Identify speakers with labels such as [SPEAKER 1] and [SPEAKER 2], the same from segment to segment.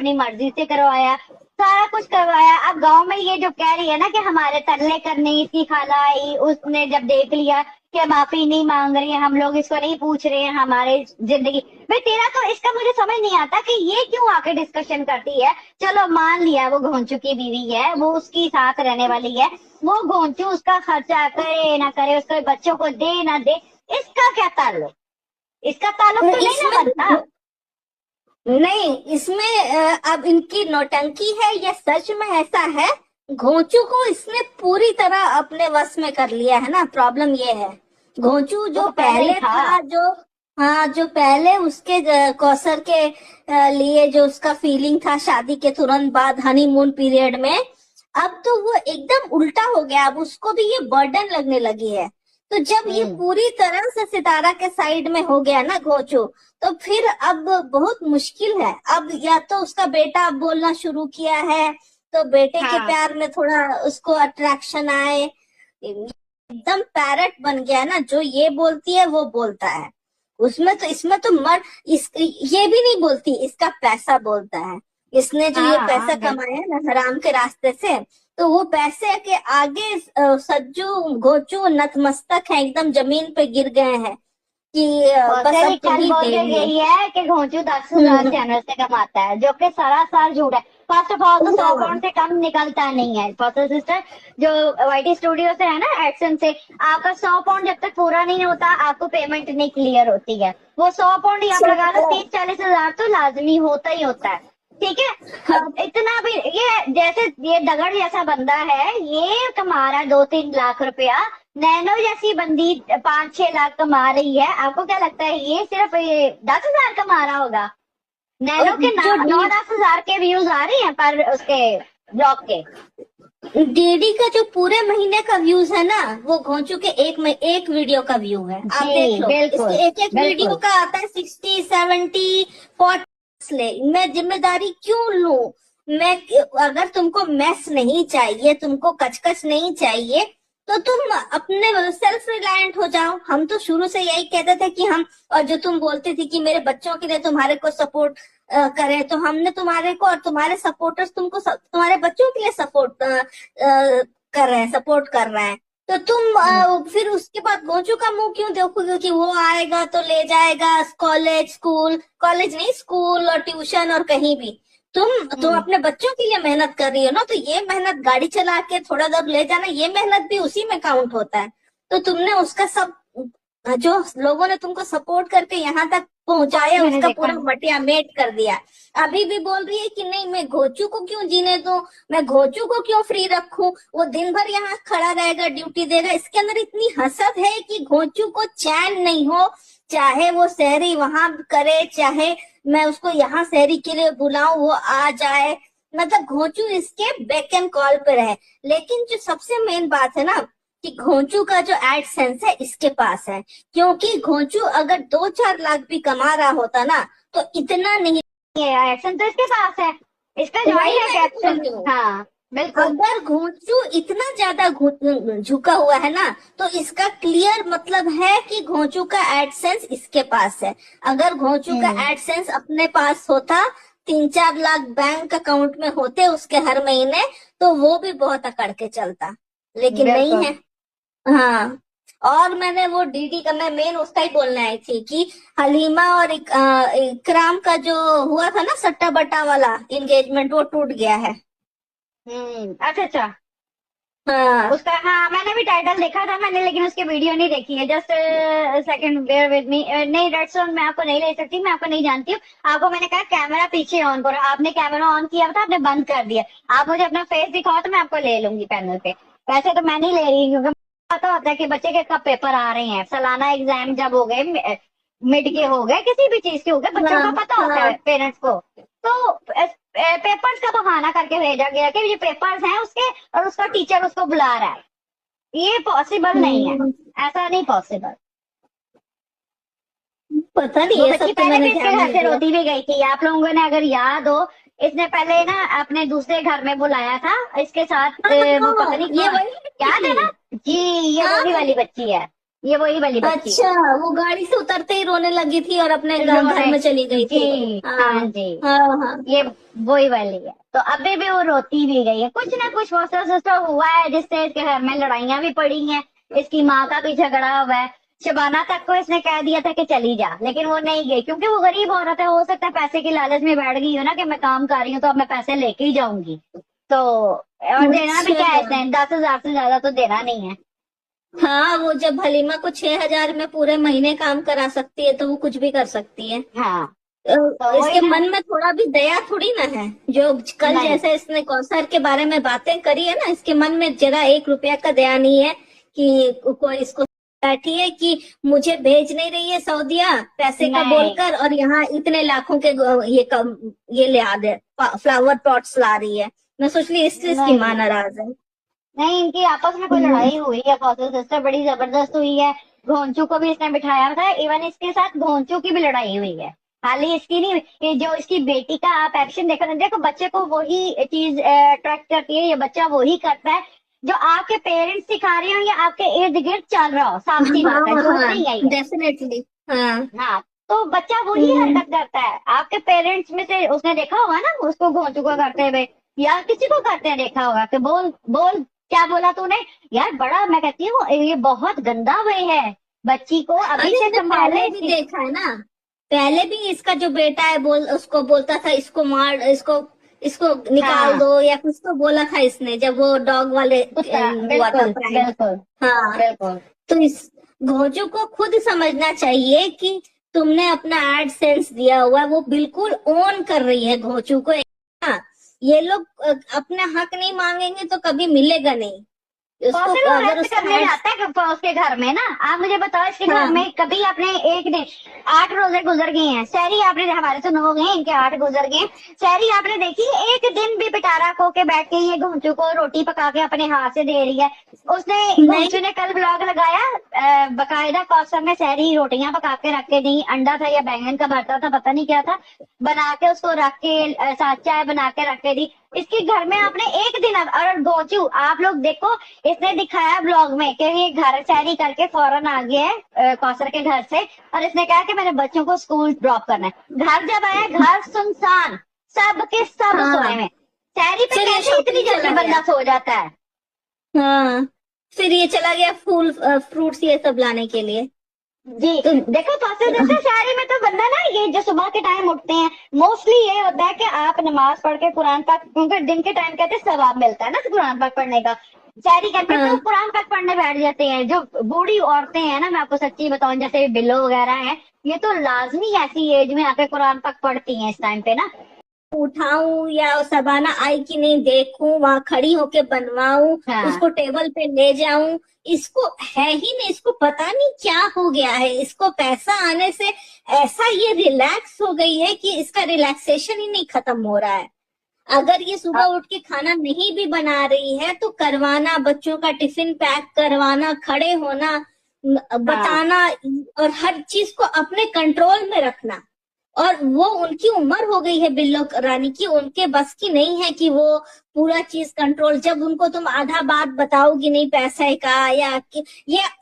[SPEAKER 1] अपनी मर्जी से करवाया, सारा कुछ करवाया। अब गांव में ये जो कह रही है ना कि हमारे तरले करने, इसकी खाला आई, उसने जब देख लिया कि माफी नहीं मांग रही है, हम लोग इसको नहीं पूछ रहे हैं हमारे जिंदगी। भाई तेरा तो इसका मुझे समझ नहीं आता कि ये क्यों आके डिस्कशन करती है। चलो मान लिया वो घोंचू की बीवी है, वो उसकी साथ रहने वाली है, वो घोंचू उसका खर्चा करे ना करे, उसके बच्चों को दे ना दे, इसका क्या ताल्लुक? इसका ताल्लुक तो नहीं ना बनता।
[SPEAKER 2] इसमें नहीं, इसमें अब इनकी नौटंकी है या सच में ऐसा है? घोंचू को इसने पूरी तरह अपने वश में कर लिया है ना, प्रॉब्लम ये है। घोंचू
[SPEAKER 1] वो
[SPEAKER 2] जो
[SPEAKER 1] तो पहले ही
[SPEAKER 2] पहले
[SPEAKER 1] था।
[SPEAKER 2] था, जो हाँ, जो पहले उसके कौसर के लिए जो उसका फीलिंग था शादी के तुरंत बाद हनीमून पीरियड में, अब तो वो एकदम उल्टा हो गया। अब उसको भी ये बर्डन लगने लगी है। तो जब ये पूरी तरह से सितारा के साइड में हो गया ना घोंचू, तो फिर अब बहुत मुश्किल है। अब या तो उसका बेटा अब बोलना शुरू किया है, तो बेटे के
[SPEAKER 1] हाँ
[SPEAKER 2] प्यार में थोड़ा उसको अट्रैक्शन आए। एकदम पैरट बन गया ना, जो ये बोलती है वो बोलता है। उसमें तो इसमें तो ये भी नहीं बोलती, इसका पैसा बोलता है। इसने जो ये
[SPEAKER 1] हाँ
[SPEAKER 2] पैसा
[SPEAKER 1] हाँ,
[SPEAKER 2] कमाया है ना हराम के रास्ते से, तो वो पैसे के आगे सज्जू घोचू नतमस्तक है, एकदम जमीन पे गिर गए हैं कि बस
[SPEAKER 1] कौशल
[SPEAKER 2] अब
[SPEAKER 1] ही
[SPEAKER 2] तुम
[SPEAKER 1] कल
[SPEAKER 2] ही
[SPEAKER 1] बोल के
[SPEAKER 2] देंगे।
[SPEAKER 1] गई है कि घोंचू 10,000
[SPEAKER 2] हम्म।
[SPEAKER 1] चैनल से कमाता है, जो कि सरासर झूठ है। फर्स्ट ऑफ ऑल तो 100 पाउंड से कम निकलता नहीं है कौशल सिस्टर। जो वाईटी स्टूडियो से है ना, एक्शन से, आपका 100 पाउंड जब तक पूरा नहीं होता आपको पेमेंट नहीं क्लियर होती है। वो 100 पाउंड ही आप लगा लो, 30-40 हजार तो लाजमी होता ही होता है। ठीक है। अब इतना भी ये, जैसे ये दगड़ जैसा बंदा है, ये कमा रहा है 2-3 लाख रुपया। नैनो जैसी बंदी 5-6 लाख कमा रही है। आपको क्या लगता है ये सिर्फ ये 10,000 कमा रहा होगा?
[SPEAKER 2] और
[SPEAKER 1] नैनो के
[SPEAKER 2] जो
[SPEAKER 1] 9-10 हजार के व्यूज आ रही हैं पर उसके ब्लॉग के।
[SPEAKER 2] डीडी का जो पूरे महीने का व्यूज है ना, वो घोंचू के एक वीडियो का व्यू है। आप देख
[SPEAKER 1] जी
[SPEAKER 2] लो,
[SPEAKER 1] बिल्कुल
[SPEAKER 2] इसके एक एक वीडियो
[SPEAKER 1] बिल्कुल।
[SPEAKER 2] का आता है 60, 70, 40। ले मैं जिम्मेदारी क्यों लूं? मैं अगर तुमको मैस नहीं चाहिए, तुमको कचकच नहीं चाहिए, तो तुम अपने सेल्फ रिलायंट हो जाओ। हम तो शुरू से यही कहते थे कि हम, और जो तुम बोलते थे कि मेरे बच्चों के लिए तुम्हारे को सपोर्ट करें, तो हमने तुम्हारे को और तुम्हारे सपोर्टर्स तुमको तुम्हारे बच्चों के लिए सपोर्ट कर रहे हैं, सपोर्ट कर रहे हैं। तो तुम फिर उसके बाद गोचू का मुंह क्यों देखोगे कि वो आएगा तो ले जाएगा कॉलेज, स्कूल, कॉलेज नहीं, स्कूल और ट्यूशन और कहीं भी। तुम अपने बच्चों के लिए मेहनत कर रही हो ना, तो ये मेहनत गाड़ी चला के थोड़ा दूर ले जाना, ये मेहनत भी उसी में काउंट होता है। तो तुमने उसका सब, जो लोगों ने तुमको सपोर्ट करके यहाँ तक पहुंचाया,
[SPEAKER 1] मैंने
[SPEAKER 2] उसका
[SPEAKER 1] देखा।
[SPEAKER 2] पूरा मटिया मेट कर दिया। अभी भी बोल रही है कि नहीं, मैं घोचू को क्यों जीने दूं, मैं घोचू को क्यों फ्री रखूं, वो दिन भर यहाँ खड़ा रहेगा, ड्यूटी देगा। इसके अंदर इतनी हसद है कि घोचू को चैन नहीं हो, चाहे वो शहरी वहां करे, चाहे मैं उसको यहाँ शहरी के लिए बुलाऊं वो आ जाए, मतलब घोचू इसके बैक एंड कॉल पे रहे। लेकिन जो सबसे मेन बात है ना, कि घोंचू का जो एडसेंस है इसके पास है। क्योंकि घोंचू अगर 2-4 लाख भी कमा रहा होता ना, तो इतना नहीं।
[SPEAKER 1] ये एक्शन तो इसके पास है, इसका
[SPEAKER 2] वही
[SPEAKER 1] ज्वाइन है
[SPEAKER 2] मैं बोल
[SPEAKER 1] कैप्शन।
[SPEAKER 2] रही हूँ,
[SPEAKER 1] हाँ बिल्कुल।
[SPEAKER 2] अगर घोंचू इतना ज्यादा झुका हुआ है ना, तो इसका क्लियर मतलब है कि घोंचू का एडसेंस इसके पास है। अगर घोंचू का
[SPEAKER 1] हम्म।
[SPEAKER 2] एडसेंस अपने पास होता, 3-4 लाख बैंक अकाउंट में होते उसके हर महीने, तो वो भी बहुत अकड़ के चलता, लेकिन नहीं
[SPEAKER 1] बिल्कुल।
[SPEAKER 2] है। हाँ। और मैंने वो डीडी का, मैं मेन उसका ही बोलने आई थी कि हलीमा और इकराम का जो हुआ था ना सट्टा बट्टा वाला एंगेजमेंट, वो टूट गया है।
[SPEAKER 1] अच्छा अच्छा।
[SPEAKER 2] हाँ।
[SPEAKER 1] उसका हाँ मैंने भी टाइटल देखा था मैंने, लेकिन उसकी वीडियो नहीं देखी है। Just second bear with me. नहीं रेड जोन मैं आपको नहीं ले सकती, मैं आपको नहीं जानती हूँ। आपको मैंने कहा कैमरा पीछे ऑन करो, आपने कैमरा ऑन किया था, आपने बंद कर दिया। आप मुझे अपना फेस दिखाओ तो मैं आपको ले लूंगी पैनल पे। वैसे तो मैं नहीं ले रही क्योंकि मुझे पता होता है कि बच्चे के कब पेपर आ रहे हैं। सालाना एग्जाम जब हो गए, मिड के हो गए, किसी भी चीज के हो गए, बच्चों
[SPEAKER 2] हाँ।
[SPEAKER 1] का पता होता है
[SPEAKER 2] हाँ।
[SPEAKER 1] पेरेंट्स को। तो पेपर्स का बहाना करके भेजा गया कि ये पेपर्स हैं उसके, और उसका टीचर उसको बुला रहा है। ये पॉसिबल नहीं है,
[SPEAKER 2] हम्म,
[SPEAKER 1] ऐसा नहीं पॉसिबल।
[SPEAKER 2] पता नहीं,
[SPEAKER 1] वो
[SPEAKER 2] ये
[SPEAKER 1] बच्ची
[SPEAKER 2] सब तो
[SPEAKER 1] पहले
[SPEAKER 2] मैंने
[SPEAKER 1] भी इसके
[SPEAKER 2] ध्यान
[SPEAKER 1] घर
[SPEAKER 2] नहीं
[SPEAKER 1] से
[SPEAKER 2] दिया।
[SPEAKER 1] रोती भी गई थी, आप लोगों ने अगर याद हो। इसने पहले ना अपने दूसरे घर में बुलाया था इसके साथ,
[SPEAKER 2] हाँ
[SPEAKER 1] वो
[SPEAKER 2] हाँ,
[SPEAKER 1] पता नहीं
[SPEAKER 2] ये
[SPEAKER 1] कौन।
[SPEAKER 2] वही लड़की
[SPEAKER 1] याद है
[SPEAKER 2] थी।
[SPEAKER 1] ना? जी, ये
[SPEAKER 2] हाँ
[SPEAKER 1] वही
[SPEAKER 2] हाँ,
[SPEAKER 1] वाली बच्ची है। ये वही वाली बच्ची।
[SPEAKER 2] अच्छा, वो गाड़ी से उतरते ही रोने लगी थी और अपने घर
[SPEAKER 1] रोने
[SPEAKER 2] में चली गई थी।
[SPEAKER 1] जी,
[SPEAKER 2] हाँ
[SPEAKER 1] हाँ जी,
[SPEAKER 2] हाँ हाँ।
[SPEAKER 1] ये वही वाली है। तो अभी भी वो रोती भी गई है, कुछ ना कुछ फॉस्टर सिस्टर हुआ है जिससे इसके घर में लड़ाइयां भी पड़ी हैं, इसकी माँ का भी झगड़ा हुआ है। शबाना तक को इसने कह दिया था कि चली जा, लेकिन वो नहीं गई क्योंकि वो गरीब औरत है, हो सकता है पैसे की लालच में बैठ गई हो ना कि मैं काम कर रही हूँ तो अब मैं पैसे लेके ही जाऊंगी। तो और देना भी क्या है,
[SPEAKER 2] अच्छा,
[SPEAKER 1] इसने 10,000 से ज्यादा तो देना नहीं है।
[SPEAKER 2] हाँ, वो जब हलीमा को 6,000 में पूरे महीने काम करा सकती है तो वो कुछ भी कर सकती है।
[SPEAKER 1] हाँ, तो वही
[SPEAKER 2] इसके
[SPEAKER 1] ना।
[SPEAKER 2] मन में थोड़ा भी दया थोड़ी ना है। जो कल
[SPEAKER 1] नहीं,
[SPEAKER 2] जैसे इसने कौसर के बारे में बातें करी है ना, इसके मन में जरा 1 रुपया का दया नहीं है कि कोई इसको बैठी है कि मुझे भेज नहीं रही है सऊदिया पैसे का
[SPEAKER 1] नहीं,
[SPEAKER 2] बोलकर, और यहाँ इतने लाखों के ये ले आ दे फ्लावर पॉट्स ला रही है। मैं सोच ली इसलिए इसकी माँ
[SPEAKER 1] नहीं,
[SPEAKER 2] नाराज है।
[SPEAKER 1] नहीं, इनकी आपस में कोई
[SPEAKER 2] हम्म,
[SPEAKER 1] लड़ाई हुई है, फॉसिल सिस्टर बड़ी जबरदस्त हुई है। घोंचू को भी इसने बिठाया था, इवन इसके साथ घोंचू की भी लड़ाई हुई है। खाली इसकी नहीं, ये जो इसकी बेटी का आप एक्शन देखो ना, देखो बच्चे को वही चीज अट्रैक्ट करती है, ये बच्चा वही करता है जो आपके पेरेंट्स सिखा रहे हो या आपके इर्द गिर्द चल रहा हो, साफ सी बात है,
[SPEAKER 2] हाँ
[SPEAKER 1] झूठ
[SPEAKER 2] हाँ,
[SPEAKER 1] नहीं है ये।
[SPEAKER 2] डेफिनेटली। हाँ।
[SPEAKER 1] हाँ, तो बच्चा वही
[SPEAKER 2] हम्म,
[SPEAKER 1] हरकत करता है आपके पेरेंट्स में से, उसने देखा होगा ना उसको घोंचू को करते हुए, या किसी को करते हैं देखा होगा कि बोल बोल क्या बोला तूने। यार बड़ा, मैं कहती हूँ ये बहुत गंदा वे है, बच्ची को अभी
[SPEAKER 2] अरे
[SPEAKER 1] से
[SPEAKER 2] हमने
[SPEAKER 1] संभाले
[SPEAKER 2] पहले भी
[SPEAKER 1] इसकी।
[SPEAKER 2] देखा है ना। पहले भी इसका जो बेटा है उसको बोलता था इसको मार, इसको निकाल
[SPEAKER 1] हाँ,
[SPEAKER 2] दो या कुछ तो बोला था इसने, जब वो डॉग वाले
[SPEAKER 1] उस तरह
[SPEAKER 2] हुआ था
[SPEAKER 1] बिल्कुल
[SPEAKER 2] प्राइड।
[SPEAKER 1] बिल्कुल
[SPEAKER 2] हाँ।
[SPEAKER 1] बिल्कुल।
[SPEAKER 2] तो इस घोंचू को खुद समझना चाहिए कि तुमने अपना एडसेंस दिया हुआ है, वो बिल्कुल ओन कर रही है घोंचू को। हाँ, ये लोग अपना हक नहीं मांगेंगे तो कभी मिलेगा नहीं उसको।
[SPEAKER 1] पॉसिबल
[SPEAKER 2] अगर
[SPEAKER 1] रेस्ट
[SPEAKER 2] उसका
[SPEAKER 1] करने
[SPEAKER 2] एड
[SPEAKER 1] जाता है उसके घर में ना, आप मुझे बताओ इसके घर
[SPEAKER 2] हाँ
[SPEAKER 1] में कभी आपने एक दिन 8 रोजे गुजर गए हैं, शहरी आपने, हमारे तो 9 गए, इनके 8 गुजर गए। शहरी आपने देखी एक दिन भी पिटारा खो के बैठ के ये घुंचू को रोटी पका के अपने हाथ से दे रही है। उसने
[SPEAKER 2] नहीं।
[SPEAKER 1] घुंचू ने कल ब्लॉग लगाया, बकायदा कौसर में शहरी रोटियां पका के रख के दी, अंडा था या बैंगन का भरता था पता नहीं क्या था, बना के उसको रख के साथ चाय बना के रख के दी। इसके घर में आपने एक दिन, और घोंचू आप लोग देखो, इसने दिखाया ब्लॉग में कि ये घर सैरी करके फौरन आ गया है कौसर के घर से, और इसने कहा कि मेरे बच्चों को स्कूल ड्रॉप करना है। घर जब आया, घर सुनसान, सब के सब सोए
[SPEAKER 2] हाँ,
[SPEAKER 1] में। सैरी पे
[SPEAKER 2] फिर ये
[SPEAKER 1] कैसे इतनी
[SPEAKER 2] शॉपिंग
[SPEAKER 1] जल्दी
[SPEAKER 2] चला
[SPEAKER 1] बंदा
[SPEAKER 2] गया।
[SPEAKER 1] सो जाता है।
[SPEAKER 2] हाँ, फिर ये चला गया फूल फ्रूट्स ये सब लाने के लिए।
[SPEAKER 1] जी,
[SPEAKER 2] तो
[SPEAKER 1] देखो फॉसिल जैसे शहरी में तो बंदा ना, ये जो सुबह के टाइम उठते हैं, मोस्टली ये होता है कि आप नमाज पढ़ के कुरान पाक, क्योंकि दिन के टाइम कहते हैं सवाब मिलता है ना कुरान पाक पढ़ने का, शहरी करके तो
[SPEAKER 2] हाँ
[SPEAKER 1] कुरान पाक पढ़ने बैठ जाते हैं। जो बूढ़ी औरतें हैं ना, मैं आपको सच्ची बताऊं, जैसे बिल्लो वगैरह हैं, ये तो लाजमी ऐसी एज में आके कुरान पाक पढ़ती हैं इस टाइम पे ना।
[SPEAKER 2] उठाऊं या सबाना आई कि नहीं देखूं, वहां खड़ी होके बनवाऊं,
[SPEAKER 1] हाँ,
[SPEAKER 2] उसको टेबल पे ले जाऊं, इसको है ही नहीं। इसको पता नहीं क्या हो गया है, इसको पैसा आने से ऐसा ये रिलैक्स हो गई है कि इसका रिलैक्सेशन ही नहीं खत्म हो रहा है। अगर ये सुबह उठ के खाना नहीं भी बना रही है तो करवाना, बच्चों का टिफिन पैक करवाना, खड़े होना,
[SPEAKER 1] हाँ,
[SPEAKER 2] बताना, और हर चीज को अपने कंट्रोल में रखना। और वो उनकी उम्र हो गई है बिल्लो रानी की, उनके बस की नहीं है कि वो पूरा चीज कंट्रोल। जब उनको तुम आधा बात बताओगी नहीं पैसे का या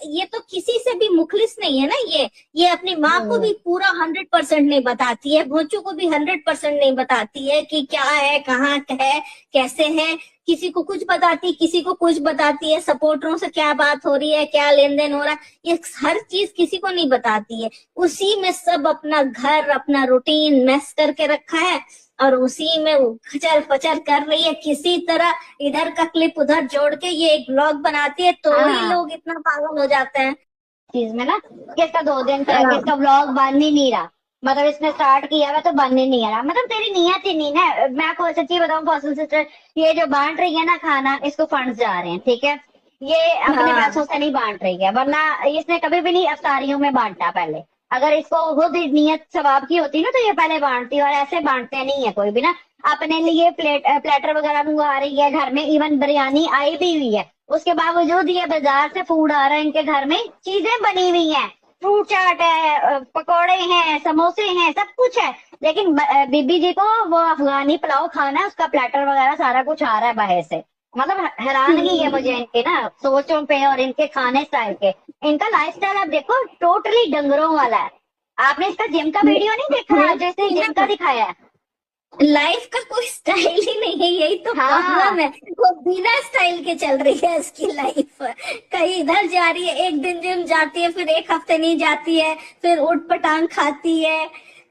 [SPEAKER 2] ये तो किसी से भी मुखलिस नहीं है ना। ये अपनी माँ को भी पूरा 100% नहीं बताती है, भोचू को भी 100% नहीं बताती है कि क्या है, कहाँ है, कैसे है। किसी को कुछ बताती, किसी को कुछ बताती है, सपोर्टरों से क्या बात हो रही है, क्या लेन देन हो रहा है, ये हर चीज किसी को नहीं बताती है। उसी में सब अपना घर, अपना रूटीन मैस करके रखा है और उसी में वो खचर पचर कर रही है किसी तरह। इधर का क्लिप उधर जोड़ के ये एक ब्लॉग बनाती है तो ही
[SPEAKER 1] हाँ,
[SPEAKER 2] लोग इतना पागल हो जाते हैं।
[SPEAKER 1] चीज में ना कि इसका 2 दिन का है कि
[SPEAKER 2] हाँ
[SPEAKER 1] इसका व्लॉग बन ही नहीं रहा, मतलब इसने स्टार्ट किया हुआ तो बन ही नहीं रहा, मतलब तेरी नीयत ही नहीं ना। मैं आपको सच्ची बताऊं फॉसिल सिस्टर, ये जो बांट रही है ना खाना, इसको फंड्स जा रहे हैं, ठीक है, ये अपने
[SPEAKER 2] हाँ
[SPEAKER 1] पैसों से नहीं बांट रही है, वरना इसने कभी भी नहीं अफ्तारियों में बांटा पहले। अगर इसको खुद नीयत सवाब की होती ना तो ये पहले बांटती, और ऐसे बांटते नहीं है कोई भी ना। अपने लिए प्लेटर वगैरह मंगवा रही है घर में, इवन बिरयानी आई भी हुई है, उसके बावजूद ये बाजार से फूड आ रहा है इनके घर में, चीजें बनी हुई हैं, फ्रूट चाट है, पकौड़े हैं, समोसे हैं, सब कुछ है, लेकिन बीबी जी को वो अफगानी पुलाव खाना है, उसका प्लेटर वगैरह सारा कुछ आ रहा है बाहर से। मतलब हैरानगी है मुझे इनके ना सोचों पे और इनके खाने स्टाइल के। इनका लाइफस्टाइल आप देखो टोटली डंगरों वाला है। आपने इसका जिम का वीडियो नहीं देखा जैसे जिम का दिखाया है?
[SPEAKER 2] लाइफ का कोई स्टाइल ही नहीं है, यही तो
[SPEAKER 1] हाँ
[SPEAKER 2] प्रॉब्लम है। वो बिना स्टाइल के चल रही है उसकी लाइफ। कहीं इधर जा रही है, एक दिन जिम जाती है, फिर एक हफ्ते नहीं जाती है, फिर उठ पटांग खाती है।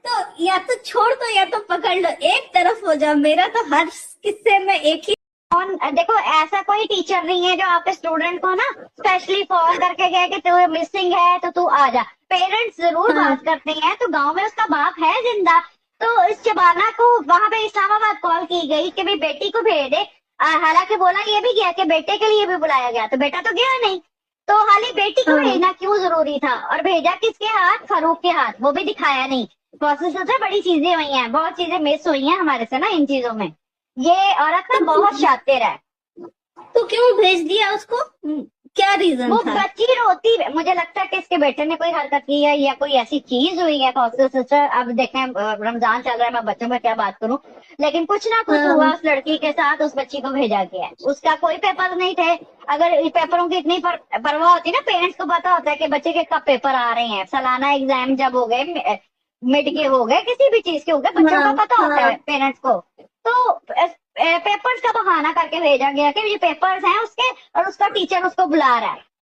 [SPEAKER 2] तो या तो छोड़ दो या तो पकड़ लो, एक तरफ हो जाओ। मेरा तो हर किस्से में एक ही।
[SPEAKER 1] और देखो ऐसा कोई टीचर नहीं है जो आपके स्टूडेंट को ना स्पेशली फोन करके कहे कि तू मिसिंग है तो तू आ जा। पेरेंट्स जरूर
[SPEAKER 2] हाँ,
[SPEAKER 1] बात करते हैं, तो गांव में उसका बाप है जिंदा। तो इस शबाना को वहां पे इस्लामाबाद कॉल की गई कि भाई बेटी को भेज दे। हालांकि बोला ये भी गया कि बेटे के लिए भी बुलाया गया, तो बेटा तो गया नहीं। तो हालांकि बेटी को
[SPEAKER 2] हाँ,
[SPEAKER 1] भेजना क्यों जरूरी था, और भेजा किसके हाथ? फारूक के हाथ, वो भी दिखाया नहीं। प्रोसेस से बड़ी चीजें हुई हैं, बहुत चीजें मिस हुई हैं हमारे से ना इन चीजों में। ये औरत ना बहुत शातिर है।
[SPEAKER 2] तो क्यों भेज दिया उसको? क्या रीजन
[SPEAKER 1] वो
[SPEAKER 2] था?
[SPEAKER 1] बच्ची रोती, मुझे लगता है कि इसके बेटे ने कोई हरकत की है या कोई ऐसी चीज हुई है फॉस्टर सिस्टर। अब देखें रमजान चल रहा है, मैं बच्चों में क्या बात करूं, लेकिन कुछ ना कुछ
[SPEAKER 2] हाँ,
[SPEAKER 1] हुआ उस लड़की के साथ, उस बच्ची को भेजा गया है। उसका कोई पेपर नहीं थे। अगर पेपरों की इतनी परवाह होती ना, पेरेंट्स को पता होता है कि बच्चे के कब पेपर आ रहे हैं, सालाना एग्जाम जब हो गए, मिड के हो गए, किसी भी चीज के हो गए, बच्चों
[SPEAKER 2] हाँ,
[SPEAKER 1] का पता होता
[SPEAKER 2] हाँ,
[SPEAKER 1] है पेरेंट्स को। तो पेपर्स का बहाना करके भेजा गया कि ये पेपर्स हैं उसके, और उसका टीचर उसको बुला रहा है।